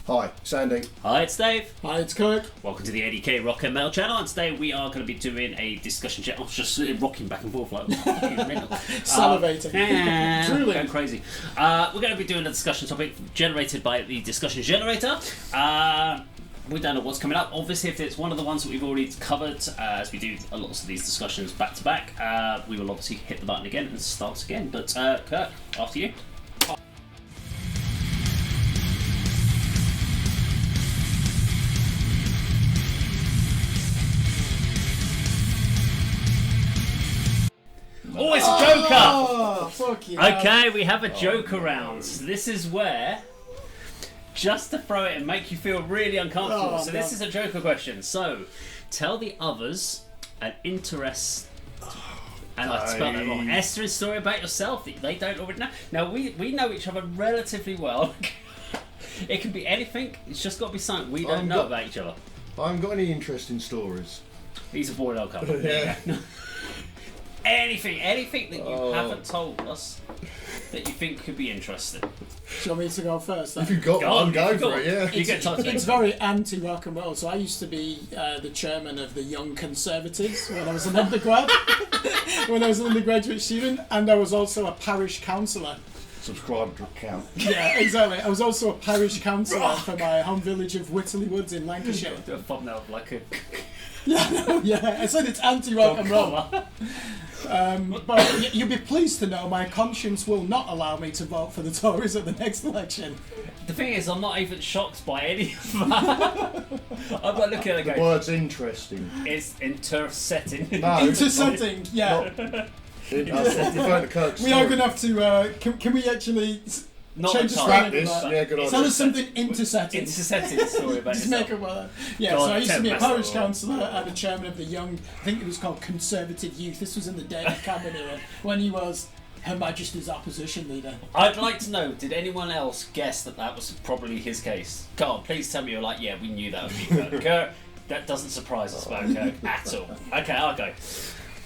Hi, Sandy. Hi, it's Dave. Hi, it's Kirk. Welcome to the A.D.K Rock and Metal channel, and today we are going to be doing a discussion channel. I was just rocking back and forth like salivating. Truly. Going crazy. We're going to be doing a discussion topic generated by the discussion generator. We don't know what's coming up. Obviously, if it's one of the ones that we've already covered, as we do a lot of these discussions back to back, we will obviously hit the button again and start again. But Kirk, after you. Oh, it's a joker! Oh, fuck you. Okay, we have a joker round. This is where, just to throw it and make you feel really uncomfortable. So this is a joker question. So, tell the others an interest. And I spelled that wrong. Esther, story about yourself that they don't already know. Now we know each other relatively well. It can be anything. It's just got to be something we don't know about each other. I haven't got any interesting stories. He's a bored old couple. Yeah. Anything that you haven't told us that you think could be interesting. Do you want me to go first? If you've got one, go for it, yeah. You get time to It's very anti-rock and roll. So I used to be the chairman of the Young Conservatives when I was an undergrad, when I was an undergraduate student, and I was also a parish councillor. Subscribe to account. Yeah, exactly. I was also a parish councillor for my home village of Whitley Woods in Lancashire. Do a thumbnail of like a... Yeah, I said it's anti-rock and roll. But you'll be pleased to know my conscience will not allow me to vote for the Tories at the next election. The thing is, I'm not even shocked by any of that. I'm not looking at it The going, word's interesting. it's intersetting. No, Intersetting, yeah. I'm referring to Kirk's We are story. going to have to... Can we actually Not change the entirely. spelling of Practice, that? yeah, good idea. Tell us something intersetting. Intersetting story about Just yourself. make it well. Yeah, Go on, so I used to tell be a us parish that. councillor and the chairman of the Young, I think it was called Conservative Youth. This was in the David Cameron era, when he was Her Majesty's opposition leader. I'd like to know, did anyone else guess that was probably his case? Come on, please tell me you're like, yeah, we knew that would be Kirk. Kirk, that doesn't surprise us about Kirk at all. Okay, I'll go.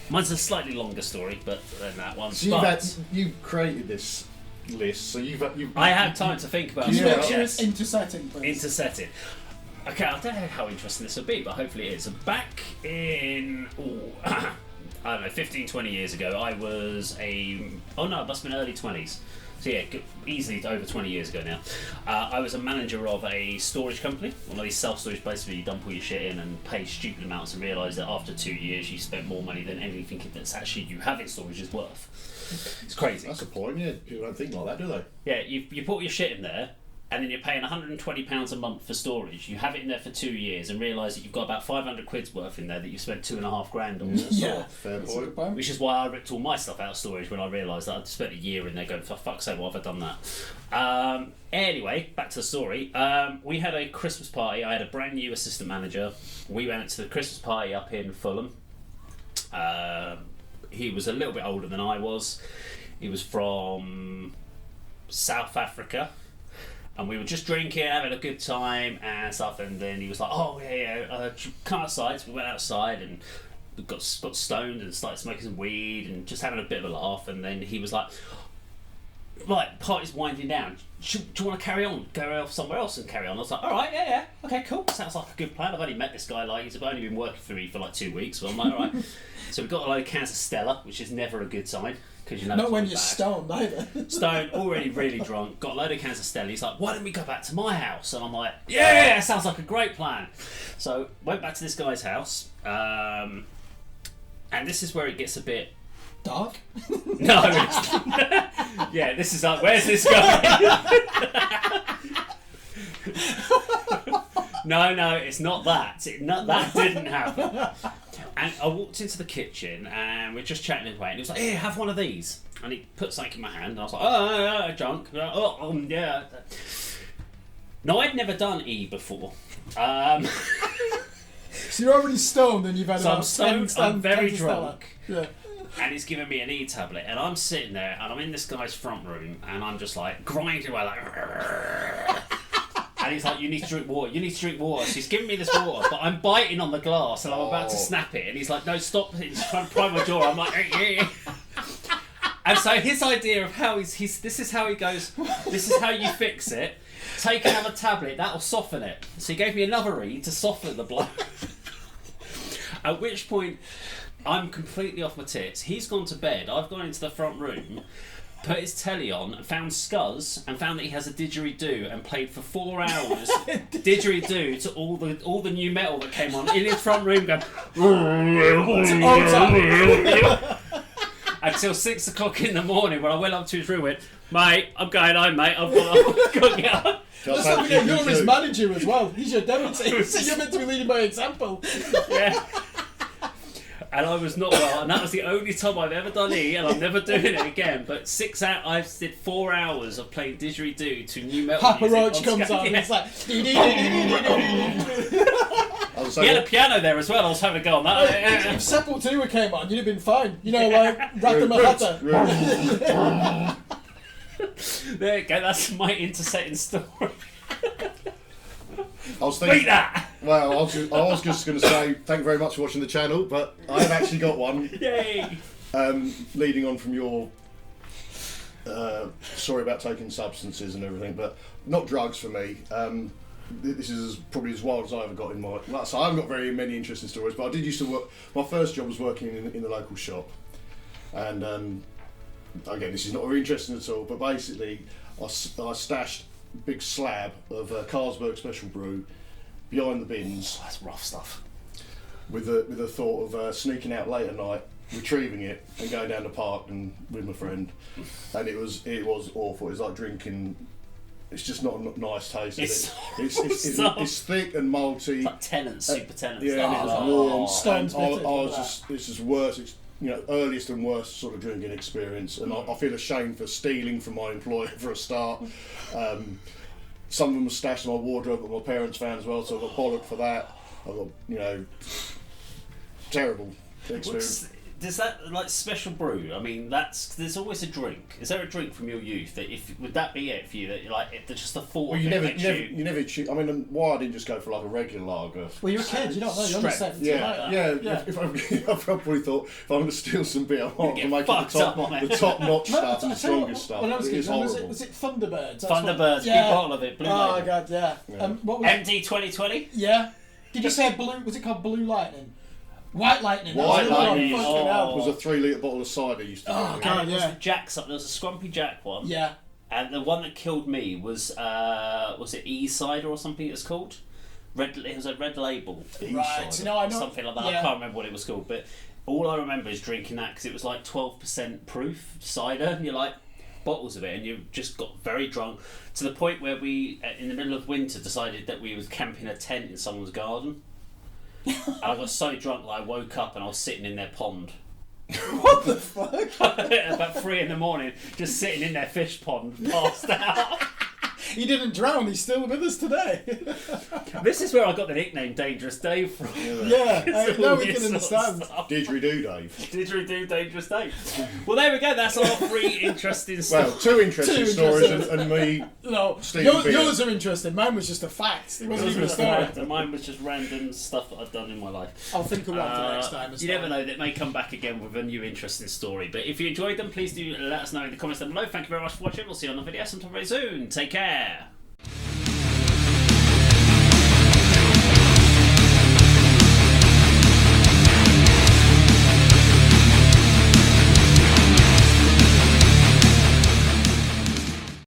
Mine's a slightly longer story, but than that one. So you've created this list, so you've I had time to think about Just it. make sure it's intersetting, please. Intersetting. Okay, I don't know how interesting this will be, but hopefully it is. So back in, I don't know, 15, 20 years ago, I was it must have been early 20s. So yeah, easily over 20 years ago now. I was a manager of a storage company, one of these self-storage places where you dump all your shit in and pay stupid amounts and realise that after 2 years you spent more money than anything that's actually you have in storage is worth. It's crazy. That's the point, yeah. People don't think like that, do they? Yeah, you put your shit in there, and then you're paying £120 a month for storage. You have it in there for 2 years and realise that you've got about 500 quid's worth in there that you spent $2,500 on. Yeah, Fair that's a good point. point. Which is why I ripped all my stuff out of storage when I realised that I'd spent a year in there going, for fuck's sake, why have I done that? Anyway, back to the story. We had a Christmas party. I had a brand new assistant manager. We went to the Christmas party up in Fulham. He was a little bit older than I was. He was from South Africa. And we were just drinking, having a good time and stuff. And then he was like, oh, yeah, come outside. So we went outside and we got stoned and started smoking some weed and just having a bit of a laugh. And then he was like, right, party's winding down. Do you want to carry on? Go off somewhere else and carry on? I was like, all right, yeah. Okay, cool. Sounds like a good plan. I've only met this guy, he's only been working for me for 2 weeks. So I'm like, all right. So we got a load of cans of Stella, which is never a good sign. You know Not when you're bad. stoned either. Stoned, already really drunk, got a load of cans of Stella. He's like, why don't we go back to my house? And I'm like, yeah, sounds like a great plan. So went back to this guy's house, and this is where it gets a bit... Dark? No. Yeah, this is like, where's this going? No, it's not that. That didn't happen. And I walked into the kitchen and we're just chatting away, and he was like, "Here, have one of these." And he put something in my hand, and I was like, "Oh, junk." Yeah. No, I'd never done E before. So you're already stoned and you've had So about I'm stoned, 10 I'm very cans of Stella. drunk. Yeah. And he's giving me an E tablet, and I'm sitting there, and I'm in this guy's front room, and I'm just like grinding away, and he's like, you need to drink water. So he's giving me this water, but I'm biting on the glass, and I'm about to snap it, and he's like, no, stop. He's trying to pry my jaw. I'm like, yeah. And so his idea of how this is how he goes, this is how you fix it. take another tablet, that'll soften it. So he gave me another E to soften the blow. At which point, I'm completely off my tits. He's gone to bed. I've gone into the front room, put his telly on, found Scuzz, and found that he has a didgeridoo, and played for 4 hours didgeridoo to all the new metal that came on in his front room, going until 6 o'clock in the morning. When I went up to his room, went, mate, I'm going home, mate. I've got to get up. Let's not forget, you're his manager as well. He's your deputy, so you're meant to be leading by example. Yeah. And I was not well, and that was the only time I've ever done E, and I'm never doing it again. But I did 4 hours of playing didgeridoo to new metal Papa music. Roach comes on, and it's like... He had a piano there as well. I was having a go on that. If Sepultura came on, you'd have been fine. You know, like Ratamahata. There you go. That's my intersetting story. I was thinking, Beat that! well, I was just going to say thank you very much for watching the channel, but I have actually got one. Yay! Leading on from your sorry about taking substances and everything, but not drugs for me. This is probably as wild as I ever got in my life. So I haven't got very many interesting stories, but I did used to work. My first job was working in the local shop, and again, this is not very interesting at all. But basically, I stashed a big slab of Carlsberg Special Brew behind the bins. Oh, that's rough stuff. With the thought of sneaking out late at night, retrieving it, and going down the park and with my friend, and it was awful. It was like drinking. It's just not a nice taste. It's thick and malty. It's like Tennant, super Tennant. Yeah, and it was warm. Stone's And bitter, it's just worst. It's, earliest and worst sort of drinking experience, and I feel ashamed for stealing from my employer for a start. Some of them were stashed in my wardrobe that my parents found as well, so I got bollocked for that. I got terrible experience. Does that, like, special brew? I mean, there's always a drink. Is there a drink from your youth that would that be it for you? That just the thought. Well, you of never it choose. I mean, why I didn't just go for like a regular lager? Well, you're a kid, you don't know, you're under 70. Yeah. If I probably thought if I'm going to steal some beer, I want to make it the top notch stuff, the strongest stuff. When I was a kid, horrible. was it Thunderbirds? Thunderbirds, big bottle of it, blue Oh, label. God, yeah. What was MD 2020? Yeah. Did you say blue? Was it called Blue Lightning? White Lightning. White Lightning. Fucking Oh. hell. It was a 3-litre bottle of cider used to be. Oh, God. And it was yeah. the Jack something. There was a Scrumpy Jack one. Yeah. And the one that killed me was it E cider or something it's called? It was a red label. Right. No, I know. Something like that. Yeah. I can't remember what it was called, but all I remember is drinking that because it was like 12% proof cider, and you're like bottles of it, and you just got very drunk to the point where we, in the middle of winter, decided that we was camping a tent in someone's garden. And I got so drunk that I woke up and I was sitting in their pond. What the fuck? About 3 a.m, just sitting in their fish pond, passed out. He didn't drown, he's still with us today. This is where I got the nickname Dangerous Dave from. Yeah, now we can understand. Didgeridoo Dave. Didgeridoo Dangerous Dave. Well, there we go, that's our 3 interesting Well, stories. 2 interesting stories and me. No, Stealing beer. yours are interesting. Mine was just a fact. It wasn't even a story. Mine was just random stuff that I've done in my life. I'll think of one for next time. You never know, they may come back again with a new interesting story. But if you enjoyed them, please do let us know in the comments down below. Thank you very much for watching. We'll see you on the video sometime very soon. Take care.